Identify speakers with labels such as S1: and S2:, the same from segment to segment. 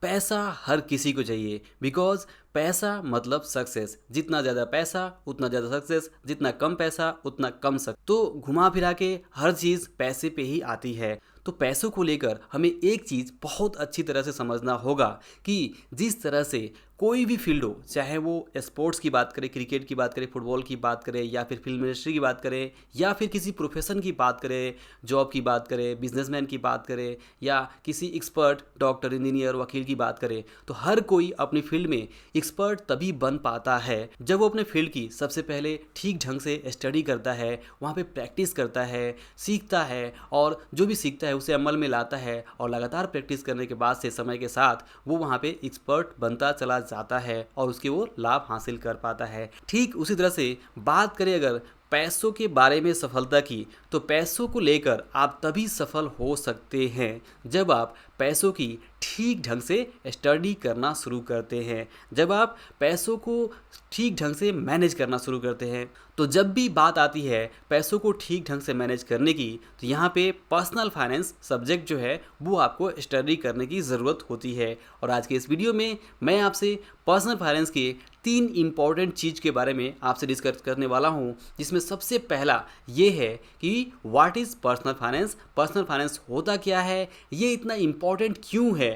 S1: पैसा हर किसी को चाहिए बिकॉज पैसा मतलब सक्सेस। जितना ज़्यादा पैसा उतना ज़्यादा सक्सेस, जितना कम पैसा उतना कम सक्सेस। तो घुमा फिरा के हर चीज़ पैसे पे ही आती है। तो पैसों को लेकर हमें एक चीज़ बहुत अच्छी तरह से समझना होगा कि जिस तरह से कोई भी फील्ड हो, चाहे वो स्पोर्ट्स की बात करें, क्रिकेट की बात करें, फुटबॉल की बात करें, या फिर फिल्म इंडस्ट्री की बात करें, या फिर किसी प्रोफेशन की बात करें, जॉब की बात करें, बिजनेसमैन की बात करें, या किसी एक्सपर्ट डॉक्टर, इंजीनियर, वकील की बात करें, तो हर कोई अपनी फील्ड में एक्सपर्ट तभी बन पाता है जब वो अपने फील्ड की सबसे पहले ठीक ढंग से स्टडी करता है, वहाँ पे प्रैक्टिस करता है, सीखता है, और जो भी सीखता है उसे अमल में लाता है, और लगातार प्रैक्टिस करने के बाद से समय के साथ वो वहाँ पे एक्सपर्ट बनता चला जाता है और उसके वो लाभ हासिल कर पाता है। ठीक उसी तरह से बात करें अगर पैसों के बारे में सफलता की, तो पैसों को लेकर आप तभी सफल हो सकते हैं जब आप पैसों की ठीक ढंग से स्टडी करना शुरू करते हैं, जब आप पैसों को ठीक ढंग से मैनेज करना शुरू करते हैं। तो जब भी बात आती है पैसों को ठीक ढंग से मैनेज करने की, तो यहाँ पे पर्सनल फाइनेंस सब्जेक्ट जो है वो आपको स्टडी करने की ज़रूरत होती है। और आज के इस वीडियो में मैं आपसे पर्सनल फाइनेंस के 3 इंपॉर्टेंट चीज़ के बारे में आपसे डिस्कस करने वाला हूँ, जिसमें सबसे पहला ये है कि what is personal finance, personal finance होता क्या है, ये इतना इम्पॉर्टेंट क्यों है,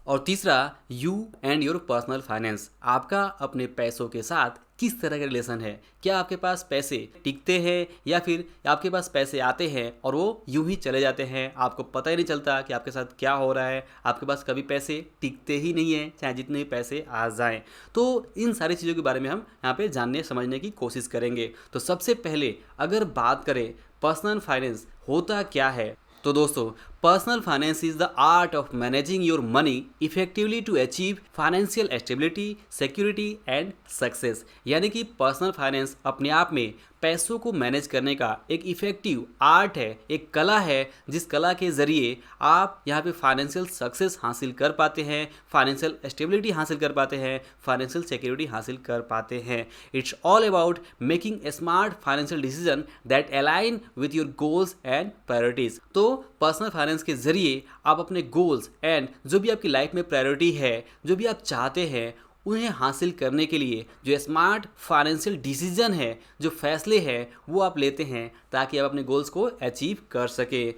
S1: और तीसरा you and your personal finance, आपका अपने पैसों के साथ किस तरह का रिलेशन है। क्या आपके पास पैसे टिकते हैं या फिर आपके पास पैसे आते हैं और वो यूं ही चले जाते हैं, आपको पता ही नहीं चलता कि आपके साथ क्या हो रहा है, आपके पास कभी पैसे टिकते ही नहीं हैं चाहे जितने भी पैसे आ जाएं। तो इन सारी चीज़ों के बारे में हम यहाँ पे जानने समझने की कोशिश करेंगे। तो सबसे पहले अगर बात करें पर्सनल फाइनेंस होता क्या है, तो दोस्तों personal finance is the art of managing your money effectively to achieve financial stability, security and success. यानी कि पर्सनल फाइनेंस अपने आप में पैसों को मैनेज करने का एक इफेक्टिव आर्ट है, एक कला है, जिस कला के ज़रिए आप यहाँ पे फाइनेंशियल सक्सेस हासिल कर पाते हैं, फाइनेंशियल स्टेबिलिटी हासिल कर पाते हैं, फाइनेंशियल सिक्योरिटी हासिल कर पाते हैं। It's all about making a smart financial decision that align with your goals and priorities. तो पर्सनल फाइनेंस के ज़रिए आप अपने गोल्स एंड जो भी आपकी लाइफ में प्रायोरिटी है, जो भी आप चाहते हैं, उन्हें हासिल करने के लिए जो स्मार्ट फाइनेंशियल डिसीजन है, जो फैसले हैं, वो आप लेते हैं ताकि आप अपने गोल्स को अचीव कर सके।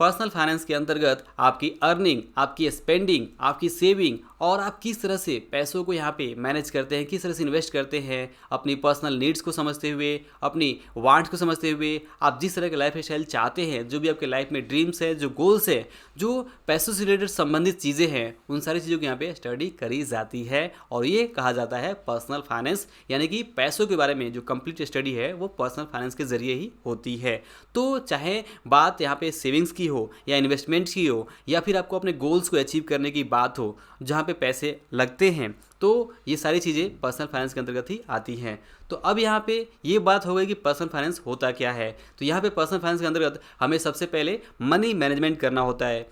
S1: पर्सनल फाइनेंस के अंतर्गत आपकी अर्निंग, आपकी स्पेंडिंग, आपकी सेविंग और आप किस तरह से पैसों को यहाँ पे मैनेज करते हैं, किस तरह से इन्वेस्ट करते हैं, अपनी पर्सनल नीड्स को समझते हुए, अपनी वांट्स को समझते हुए, आप जिस तरह का लाइफ स्टाइल चाहते हैं, जो भी आपके लाइफ में ड्रीम्स है, जो गोल्स है, जो पैसों से रिलेटेड संबंधित चीज़ें हैं, उन सारी चीज़ों की यहाँ पे स्टडी करी जाती है और ये कहा जाता है पर्सनल फाइनेंस। यानी कि पैसों के बारे में जो कंप्लीट स्टडी है वो पर्सनल फाइनेंस के जरिए ही होती है। तो चाहे बात यहाँ पे सेविंग्स की हो या इन्वेस्टमेंट की हो या फिर आपको अपने गोल्स को अचीव करने की बात हो जहाँ पे पैसे लगते हैं, तो ये सारी चीज़ें पर्सनल फाइनेंस के अंतर्गत ही आती हैं। तो अब यहाँ पे ये बात हो गई कि पर्सनल फाइनेंस होता क्या है। तो यहाँ पे पर्सनल फाइनेंस के अंतर्गत हमें सबसे पहले मनी मैनेजमेंट करना होता है।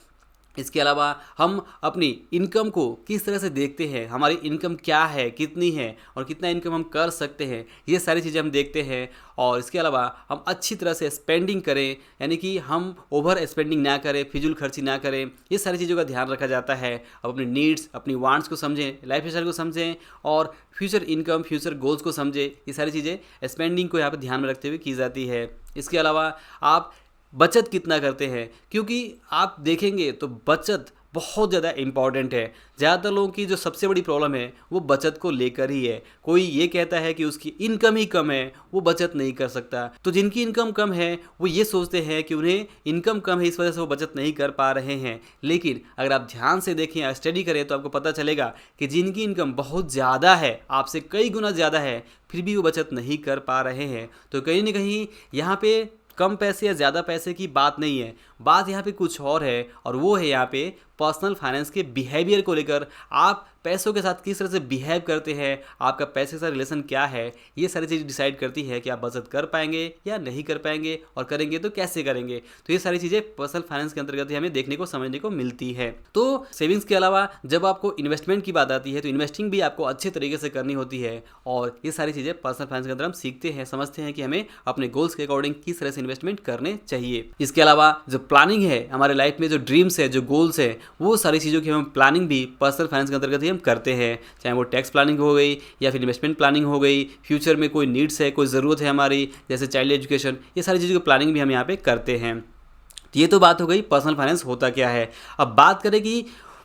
S1: इसके अलावा हम अपनी इनकम को किस तरह से देखते हैं, हमारी इनकम क्या है, कितनी है और कितना इनकम हम कर सकते हैं, ये सारी चीज़ें हम देखते हैं। और इसके अलावा हम अच्छी तरह से स्पेंडिंग करें, यानी कि हम ओवर स्पेंडिंग ना करें, फिजूल खर्ची ना करें, ये सारी चीज़ों का ध्यान रखा जाता है। अब अपनी नीड्स, अपनी वांट्स को समझें, लाइफ स्टाइल को समझें और फ्यूचर इनकम, फ्यूचर गोल्स को समझें। ये सारी चीज़ें स्पेंडिंग को यहाँ पर ध्यान में रखते हुए की जाती है। इसके अलावा आप बचत कितना करते हैं, क्योंकि आप देखेंगे तो बचत बहुत ज़्यादा इम्पॉर्टेंट है। ज़्यादातर लोगों की जो सबसे बड़ी प्रॉब्लम है वो बचत को लेकर ही है। कोई ये कहता है कि उसकी इनकम ही कम है, वो बचत नहीं कर सकता। तो जिनकी इनकम कम है वो ये सोचते हैं कि उन्हें इनकम कम है, इस वजह से वो बचत नहीं कर पा रहे हैं। लेकिन अगर आप ध्यान से देखें या स्टडी करें तो आपको पता चलेगा कि जिनकी इनकम बहुत ज़्यादा है, आपसे कई गुना ज़्यादा है, फिर भी वो बचत नहीं कर पा रहे हैं। तो कहीं ना कहीं यहाँ पे कम पैसे या ज़्यादा पैसे की बात नहीं है, बात यहाँ पे कुछ और है, और वो है यहाँ पे पर्सनल फाइनेंस के बिहेवियर को लेकर। आप पैसों के साथ किस तरह से बिहेव करते हैं, आपका पैसे के साथ रिलेशन क्या है, ये सारी चीज़ डिसाइड करती है कि आप बचत कर पाएंगे या नहीं कर पाएंगे, और करेंगे तो कैसे करेंगे। तो ये सारी चीज़ें पर्सनल फाइनेंस के अंतर्गत ही हमें देखने को, समझने को मिलती है। तो सेविंग्स के अलावा जब आपको इन्वेस्टमेंट की बात आती है तो इन्वेस्टिंग भी आपको अच्छे तरीके से करनी होती है, और ये सारी चीज़ें पर्सनल फाइनेंस के अंदर हम सीखते हैं, समझते हैं कि हमें अपने गोल्स के अकॉर्डिंग किस तरह से इन्वेस्टमेंट करने चाहिए। इसके अलावा जो प्लानिंग है हमारे लाइफ में, जो ड्रीम्स है, जो गोल्स है, वो सारी चीज़ों की हम प्लानिंग भी पर्सनल फाइनेंस के अंतर्गत ही हम करते हैं। चाहे वो टैक्स प्लानिंग हो गई या फिर इन्वेस्टमेंट प्लानिंग हो गई, फ्यूचर में कोई नीड्स है, कोई ज़रूरत है हमारी, जैसे चाइल्ड एजुकेशन, ये सारी चीज़ों की प्लानिंग भी हम यहाँ पे करते हैं। तो ये तो बात हो गई पर्सनल फाइनेंस होता क्या है। अब बात करें कि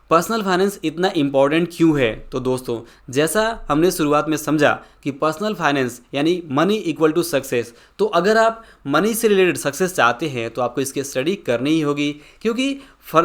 S1: पर्सनल फाइनेंस इतना इम्पॉर्टेंट क्यों है। तो दोस्तों, जैसा हमने शुरुआत में समझा कि पर्सनल फाइनेंस यानी मनी इक्वल टू सक्सेस, तो अगर आप मनी से रिलेटेड सक्सेस चाहते हैं तो आपको इसकी स्टडी करनी ही होगी, क्योंकि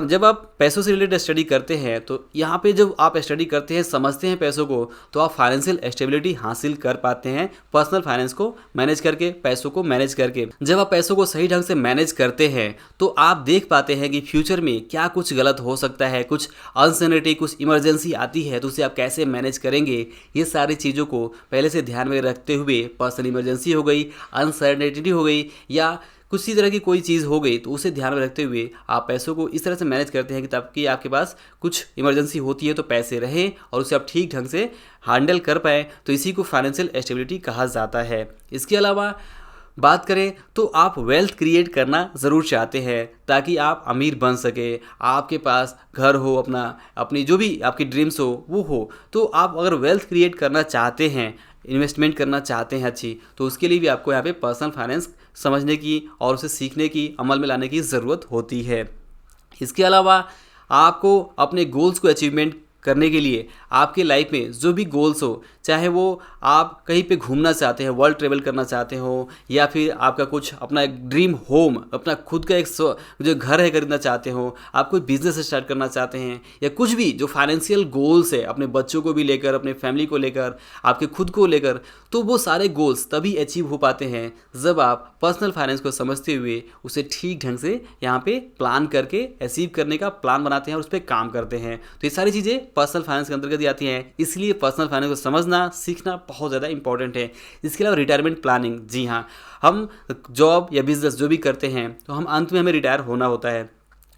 S1: जब आप पैसों से रिलेटेड स्टडी करते हैं तो यहाँ पे जब आप स्टडी करते हैं, समझते हैं पैसों को, तो आप फाइनेंशियल स्टेबिलिटी हासिल कर पाते हैं पर्सनल फाइनेंस को मैनेज करके, पैसों को मैनेज करके। जब आप पैसों को सही ढंग से मैनेज करते हैं तो आप देख पाते हैं कि फ्यूचर में क्या कुछ गलत हो सकता है, कुछ अनसर्टेनिटी, कुछ इमरजेंसी आती है तो उसे आप कैसे मैनेज करेंगे। ये सारी चीज़ों को पहले से ध्यान में रखते हुए, पर्सनल इमरजेंसी हो गई, अनसर्टेनिटी हो गई या कुछ इसी तरह की कोई चीज़ हो गई, तो उसे ध्यान में रखते हुए आप पैसों को इस तरह से मैनेज करते हैं कि ताकि आपके पास कुछ इमरजेंसी होती है तो पैसे रहें और उसे आप ठीक ढंग से हैंडल कर पाएँ। तो इसी को फाइनेंशियल स्टेबिलिटी कहा जाता है। इसके अलावा बात करें तो आप वेल्थ क्रिएट करना ज़रूर चाहते हैं ताकि आप अमीर बन सके, आपके पास घर हो, अपनी जो भी आपकी ड्रीम्स हो वो हो। तो आप अगर वेल्थ क्रिएट करना चाहते हैं, इन्वेस्टमेंट करना चाहते हैं अच्छी, तो उसके लिए भी आपको यहाँ पे पर्सनल फाइनेंस समझने की और उसे सीखने की, अमल में लाने की ज़रूरत होती है। इसके अलावा आपको अपने गोल्स को अचीवमेंट करने के लिए आपके लाइफ में जो भी गोल्स हो, चाहे वो आप कहीं पे घूमना चाहते हैं, वर्ल्ड ट्रेवल करना चाहते हो, या फिर आपका कुछ अपना एक ड्रीम होम, अपना खुद का एक जो घर है खरीदना चाहते हो, आप कोई बिजनेस स्टार्ट करना चाहते हैं, या कुछ भी जो फाइनेंशियल गोल्स है अपने बच्चों को भी लेकर, अपने फैमिली को लेकर, आपके खुद को लेकर, तो वो सारे गोल्स तभी अचीव हो पाते हैं जब आप पर्सनल फाइनेंस को समझते हुए उसे ठीक ढंग से यहाँ पे प्लान करके अचीव करने का प्लान बनाते हैं और उस पर काम करते हैं। तो ये सारी चीज़ें पर्सनल फाइनेंस के अंतर्गत ही आती हैं, इसलिए पर्सनल फाइनेंस को समझना, सीखना बहुत ज़्यादा इंपॉर्टेंट है। इसके अलावा रिटायरमेंट प्लानिंग, जी हाँ, हम जॉब या बिजनेस जो भी करते हैं तो हम अंत में हमें रिटायर होना होता है।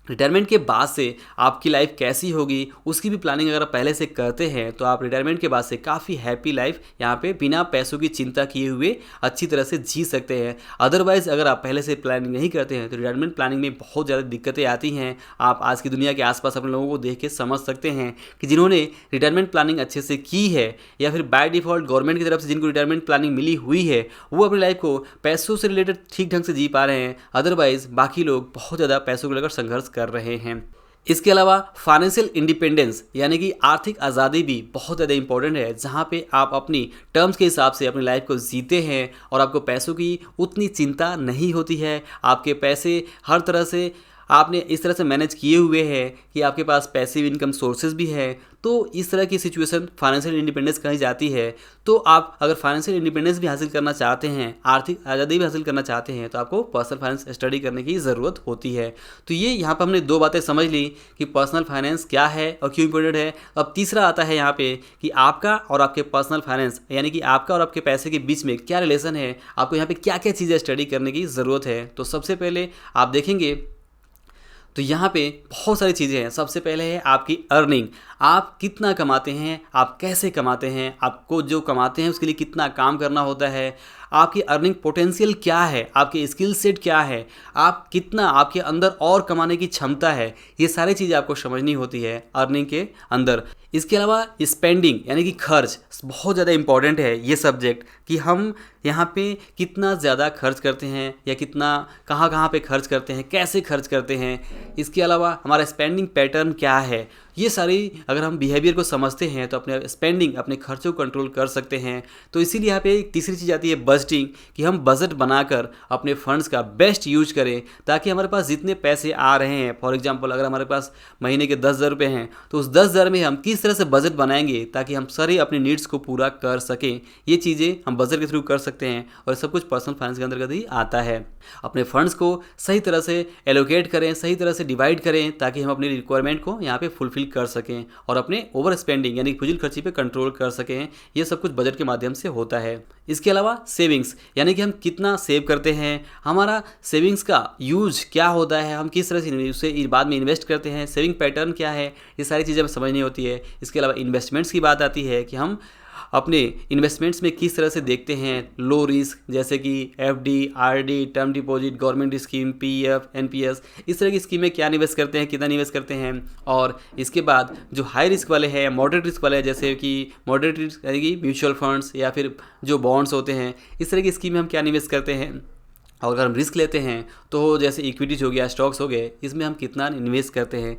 S1: रिटायरमेंट के बाद से आपकी लाइफ कैसी होगी उसकी भी प्लानिंग अगर आप पहले से करते हैं तो आप रिटायरमेंट के बाद से काफ़ी हैप्पी लाइफ यहाँ पे बिना पैसों की चिंता किए हुए अच्छी तरह से जी सकते हैं। अदरवाइज़ अगर आप पहले से प्लानिंग नहीं करते हैं तो रिटायरमेंट प्लानिंग में बहुत ज़्यादा दिक्कतें आती हैं। आप आज की दुनिया के आसपास अपने लोगों को देख के समझ सकते हैं कि जिन्होंने रिटायरमेंट प्लानिंग अच्छे से की है या फिर बाय डिफ़ॉल्ट गवर्नमेंट की तरफ से जिनको रिटायरमेंट प्लानिंग मिली हुई है, वो अपनी लाइफ को पैसों से रिलेटेड ठीक ढंग से जी पा रहे हैं। अदरवाइज़ बाकी लोग बहुत ज़्यादा पैसों को लेकर संघर्ष कर रहे हैं। इसके अलावा फाइनेंशियल इंडिपेंडेंस यानी कि आर्थिक आज़ादी भी बहुत ज़्यादा इंपॉर्टेंट है, जहाँ पे आप अपनी टर्म्स के हिसाब से अपनी लाइफ को जीते हैं और आपको पैसों की उतनी चिंता नहीं होती है। आपके पैसे हर तरह से आपने इस तरह से मैनेज किए हुए हैं कि आपके पास पैसिव इनकम सोर्सेज भी है। तो इस तरह की सिचुएशन फाइनेंशियल इंडिपेंडेंस कही जाती है। तो आप अगर फाइनेंशियल इंडिपेंडेंस भी हासिल करना चाहते हैं, आर्थिक आज़ादी भी हासिल करना चाहते हैं, तो आपको पर्सनल फाइनेंस स्टडी करने की ज़रूरत होती है। तो ये यहाँ पर हमने दो बातें समझ ली कि पर्सनल फाइनेंस क्या है और क्यों इंपॉर्टेंट है। अब तीसरा आता है यहाँ पे कि आपका और आपके पर्सनल फाइनेंस यानी कि आपका और आपके पैसे के बीच में क्या रिलेशन है, आपको यहाँ पे क्या क्या चीज़ें स्टडी करने की ज़रूरत है। तो सबसे पहले आप देखेंगे तो यहाँ पे बहुत सारी चीज़ें हैं। सबसे पहले है आपकी अर्निंग, आप कितना कमाते हैं, आप कैसे कमाते हैं, आपको जो कमाते हैं उसके लिए कितना काम करना होता है, आपकी अर्निंग पोटेंशियल क्या है, आपके स्किल सेट क्या है, आप कितना आपके अंदर और कमाने की क्षमता है, ये सारी चीज़ें आपको समझनी होती है अर्निंग के अंदर। इसके अलावा स्पेंडिंग यानी कि खर्च बहुत ज़्यादा इंपॉर्टेंट है ये सब्जेक्ट, कि हम यहाँ पे कितना ज़्यादा खर्च करते हैं या कितना कहाँ पे खर्च करते हैं, कैसे खर्च करते हैं। इसके अलावा हमारा स्पेंडिंग पैटर्न क्या है, ये सारी अगर हम बिहेवियर को समझते हैं तो अपने स्पेंडिंग, अपने खर्चों को कंट्रोल कर सकते हैं। तो इसीलिए यहाँ पे एक तीसरी चीज़ आती है बजटिंग, कि हम बजट बनाकर अपने फंड्स का बेस्ट यूज करें ताकि हमारे पास जितने पैसे आ रहे हैं, फॉर एग्जांपल अगर हमारे पास महीने के 10,000 रुपये हैं तो उस 10,000 में हम किस तरह से बजट बनाएंगे ताकि हम सारी अपनी नीड्स को पूरा कर सकें। ये चीज़ें हम बजट के थ्रू कर सकते हैं और सब कुछ पर्सनल फाइनेंस के अंतर्गत ही आता है। अपने फंड्स को सही तरह से एलोकेट करें, सही तरह से डिवाइड करें ताकि हम अपनी रिक्वायरमेंट को यहाँ पे फुलफिल कर सकें और अपने ओवर स्पेंडिंग यानी फिजूल खर्ची पे कंट्रोल कर सकें। ये सब कुछ बजट के माध्यम से होता है। इसके अलावा सेविंग्स यानी कि हम कितना सेव करते हैं, हमारा सेविंग्स का यूज क्या होता है, हम किस तरह से उसे बाद में इन्वेस्ट करते हैं, सेविंग पैटर्न क्या है, ये सारी चीज़ें हमें समझनी होती है। इसके अलावा इन्वेस्टमेंट्स की बात आती है कि हम अपने इन्वेस्टमेंट्स में किस तरह से देखते हैं लो रिस्क, जैसे कि FD, RD, term deposit, government scheme, PF, NPS, इस तरह की स्कीम में क्या निवेश करते हैं, कितना निवेश करते हैं। और इसके बाद जो हाई रिस्क वाले हैं, मॉडरेट रिस्क वाले हैं, जैसे कि मॉडरेट रिस्क यानी कि म्यूचुअल फंड्स या फिर जो बॉन्ड्स होते हैं, इस तरह की स्कीम में हम क्या निवेश करते हैं। और अगर हम रिस्क लेते हैं तो जैसे इक्विटीज हो गया, स्टॉक्स हो गए, इसमें हम कितना निवेश करते हैं।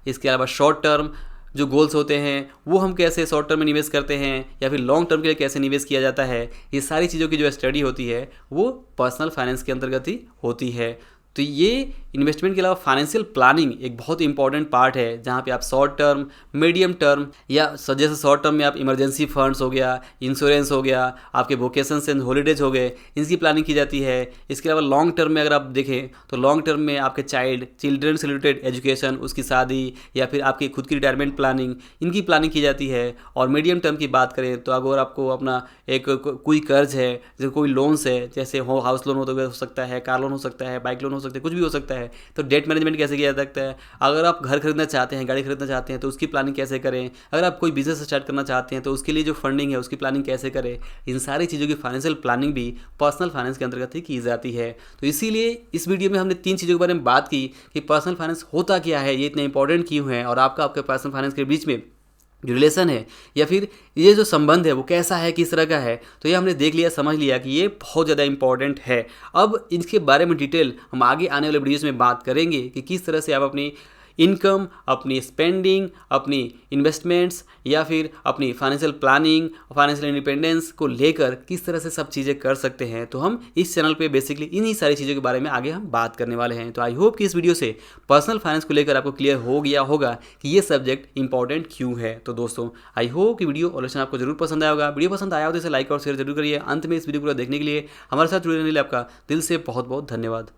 S1: इसके अलावा शॉर्ट टर्म जो गोल्स होते हैं वो हम कैसे शॉर्ट टर्म में निवेश करते हैं या फिर लॉन्ग टर्म के लिए कैसे निवेश किया जाता है, ये सारी चीज़ों की जो स्टडी होती है वो पर्सनल फाइनेंस के अंतर्गत ही होती है। तो ये इन्वेस्टमेंट के अलावा फाइनेंशियल प्लानिंग एक बहुत इंपॉर्टेंट पार्ट है, जहाँ पे आप शॉर्ट टर्म, मीडियम टर्म या जैसे शॉर्ट टर्म में आप इमरजेंसी फंड्स हो गया, इंश्योरेंस हो गया, आपके वोकेशंस एंड हॉलीडेज हो गए, इनकी प्लानिंग की जाती है। इसके अलावा लॉन्ग टर्म में अगर आप देखें तो लॉन्ग टर्म में आपके चिल्ड्रन से रिलेटेड एजुकेशन, उसकी शादी या फिर आपकी खुद की रिटायरमेंट प्लानिंग, इनकी प्लानिंग की जाती है। और मीडियम टर्म की बात करें तो अगर आपको अपना एक कोई कर्ज है, जैसे कोई लोन्स है, जैसे हाउस लोन हो सकता है, कार लोन हो सकता है, बाइक लोन हो सकता है, कुछ भी हो सकता है, तो डेट मैनेजमेंट कैसे किया जा सकता है। अगर आप घर खरीदना चाहते हैं, गाड़ी खरीदना चाहते हैं, तो उसकी प्लानिंग कैसे करें। अगर आप कोई बिजनेस स्टार्ट करना चाहते हैं तो उसके लिए जो फंडिंग है उसकी प्लानिंग कैसे करें। इन सारी चीज़ों की फाइनेंशियल प्लानिंग भी पर्सनल फाइनेंस के अंतर्गत ही की जाती है। तो इसीलिए इस वीडियो में हमने 3 चीज़ों के बारे में बात की कि पर्सनल फाइनेंस होता क्या है, ये इतना इंपॉर्टेंट क्यों है, और आपके पर्सनल फाइनेंस के बीच में जो रिलेशन है या फिर ये जो संबंध है वो कैसा है, किस तरह का है। तो ये हमने देख लिया, समझ लिया कि ये बहुत ज़्यादा इंपॉर्टेंट है। अब इसके बारे में डिटेल हम आगे आने वाले वीडियोज़ में बात करेंगे कि किस तरह से आप अपनी इनकम, अपनी स्पेंडिंग, अपनी इन्वेस्टमेंट्स या फिर अपनी फाइनेंशियल प्लानिंग, फाइनेंशियल इंडिपेंडेंस को लेकर किस तरह से सब चीज़ें कर सकते हैं। तो हम इस चैनल पे बेसिकली इन्हीं सारी चीज़ों के बारे में आगे हम बात करने वाले हैं। तो आई होप कि इस वीडियो से पर्सनल फाइनेंस को लेकर आपको क्लियर हो गया होगा कि ये सब्जेक्ट इंपॉर्टेंट क्यों है। तो दोस्तों आई होप कि वीडियो और लेसन आपको जरूर पसंद आया होगा। वीडियो पसंद आया हो तो इसे लाइक और शेयर जरूर करिए। अंत में इस वीडियो को देखने के लिए हमारे साथ जुड़े रहने के लिए आपका दिल से बहुत बहुत धन्यवाद।